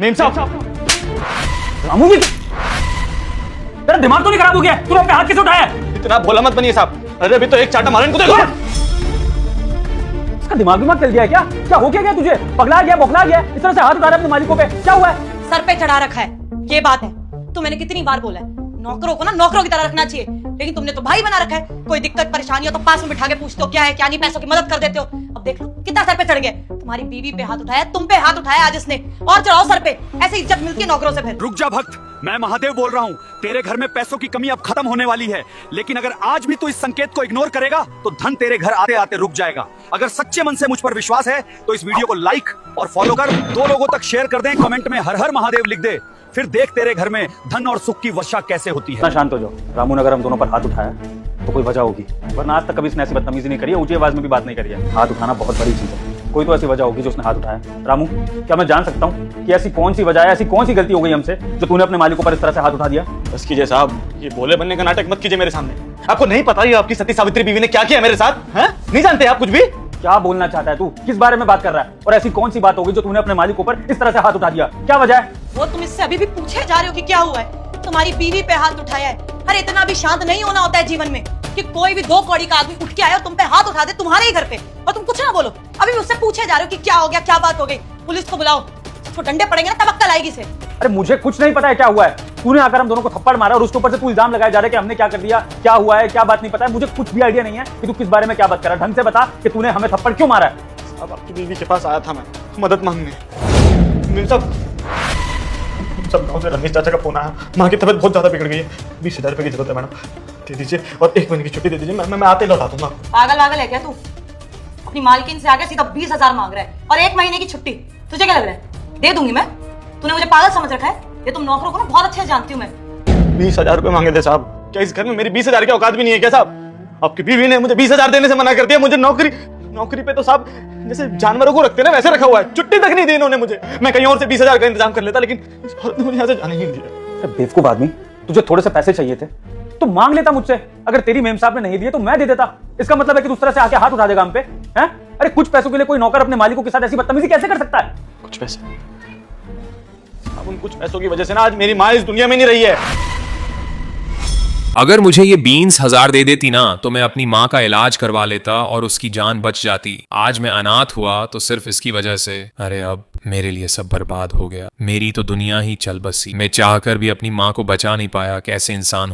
Ma'am साहब, रामू भी तेरा दिमाग तो नहीं खराब हो गया? तूने अपने हाथ कैसे उठाया? इतना भोला मत बनिए साहब। अरे अभी तो एक चाटा मारा इनको, देखो। इसका दिमाग चल गया है क्या? क्या हो क्या तुझे? पगला गया, बौखला गया, इस तरह से हाथ उठा रहा है अपने मालिकों पे? क्या हुआ है? सर पे चढ़ा रखा है, ये बात है। तो मैंने कितनी बार बोला है, नौकरों को ना नौकरों की तरह रखना चाहिए, लेकिन तुमने तो भाई बना रखा है। कोई दिक्कत परेशानी हो तो पास में बिठा के पूछते हो क्या है क्या नहीं, पैसों की मदद कर देते हो। अब देख लो कितना सर पे चढ़ गया। तुम्हारी बीवी पे हाथ उठाया, तुम पे हाथ उठाया आज इसने, और चढ़ाओ सर पे। ऐसे इज्जत मिलती है नौकरों से फिर। रुक जा भक्त, मैं महादेव बोल रहा हूँ। तेरे घर में पैसों की कमी अब खत्म होने वाली है, लेकिन अगर आज भी तू इस संकेत को इग्नोर करेगा तो धन तेरे घर आते आते रुक जाएगा। अगर सच्चे मन से मुझ पर विश्वास है तो इस वीडियो को लाइक और फॉलो कर, 2 लोगों तक शेयर कर दें, कमेंट में हर हर महादेव लिख दे। फिर देख तेरे घर में धन और सुख की वर्षा कैसे होती है। शांत हो जाओ। रामू ने अगर हम दोनों पर हाथ उठाया तो कोई वजह होगी, वरना आज तक कभी इसने ऐसी बदतमीजी नहीं करी है, ऊंची आवाज में भी बात नहीं करी है। हाथ उठाना बहुत बड़ी चीज है, कोई तो ऐसी वजह होगी जो उसने हाथ उठाया। रामू, क्या मैं जान सकता हूँ कि ऐसी कौन सी वजह है, ऐसी कौन सी गलती हो गई हमसे जो तूने अपने मालिकों पर इस तरह से हाथ उठा दिया? बस कीजिए साहब, ये बोले बनने का नाटक मत कीजिए मेरे सामने। आपको नहीं पता ये आपकी सती सावित्री बीवी ने क्या किया मेरे साथ? हैं? नहीं जानते आप कुछ भी? क्या बोलना चाहता है तू? किस बारे में बात कर रहा है? और ऐसी कौन सी बात होगी जो तूने अपने मालिकों पर इस तरह से हाथ उठा दिया? क्या वजह है? वो तुम इससे अभी भी पूछे जा रहे हो कि क्या हुआ है? तुम्हारी बीवी पे हाथ उठाया है। अरे इतना भी शांत नहीं होना होता है जीवन में कि कोई भी 2 कौड़ी का आदमी उठ के आए और तुम पे हाथ उठा दे तुम्हारे ही घर पे, और तुम कुछ ना बोलो। अभी उससे पूछे जा रहे हो कि क्या हो गया, क्या बात हो गई। पुलिस को बुलाओ, तो डंडे पड़ेंगे ना तब अक्ल आएगी इसे। अरे मुझे कुछ नहीं पता है क्या हुआ है। तूने आकर हम दोनों को थप्पड़ मारा और उसके ऊपर से तू इल्जाम लगाए जा रहा है कि हमने क्या कर दिया, क्या हुआ है, क्या बात नहीं पता है। मुझे कुछ भी आइडिया नहीं है कि तू किस बारे में क्या बात कर रहा है। ढंग से बता कि तूने हमें थप्पड़ क्यों मारा है? अब आपकी बीवी के पास आया था मैं मदद मांगने। मेम साहब, गाँव से रमेश चाचा का फोन आया, माँ की तबीयत बहुत ज्यादा बिगड़ गई है, 20,000 रुपए की जरूरत है मैडम, दे दीजिए, और 1 महीने की छुट्टी दे दीजिए। मैं आते लौटा दूंगा। पागल है क्या तू? अपनी मालकिन से आगे सीधा 20,000 मांग रहा है और 1 महीने की छुट्टी। तुझे क्या लग रहा है दे दूंगी मैं? तूने मुझे पागल समझ रखा है? ये तुम नौकरों को ना बहुत अच्छे जानती हूँ मैं। 20,000 रुपए मांगे थे साहब। क्या इस घर में मेरी 20,000 की औकात भी नहीं है क्या साहब? आपकी बीवी ने मुझे 20,000 देने से मना कर दिया। मुझे नौकरी पे तो साहब जैसे जानवरों को रखते हैं ना वैसे रखा हुआ है। छुट्टी तक नहीं दी इन्होंने मुझे। मैं कहीं और से 20,000 का इंतजाम कर लेता, लेकिन इस औरत ने मुझे यहाँ से जाने ही नहीं दिया। बेवकूफ आदमी, तुझे थोड़े से पैसे चाहिए थे तो मांग लेता मुझसे। अगर तेरी मेम साहब ने नहीं दिए तो मैं दे देता। इसका मतलब है कि तू उस तरह से आके हाथ उठा देगा हम पे? हैं? अरे कुछ पैसों के लिए कोई नौकर अपने मालिकों के साथ ऐसी बदतमीजी कैसे कर सकता है? कुछ पैसे, अब उन कुछ पैसों की वजह से ना आज मेरी माँ इस दुनिया में नहीं रही है। अगर मुझे ये बीन्स 1000 दे देती ना तो मैं अपनी माँ का इलाज करवा लेता और उसकी जान बच जाती। आज मैं अनाथ हुआ तो सिर्फ इसकी वजह से। अरे अब मेरे लिए सब बर्बाद हो गया। मेरी तो दुनिया ही चल बसी। मैं चाहकर भी अपनी माँ को बचा नहीं पाया। कैसे इंसान हो।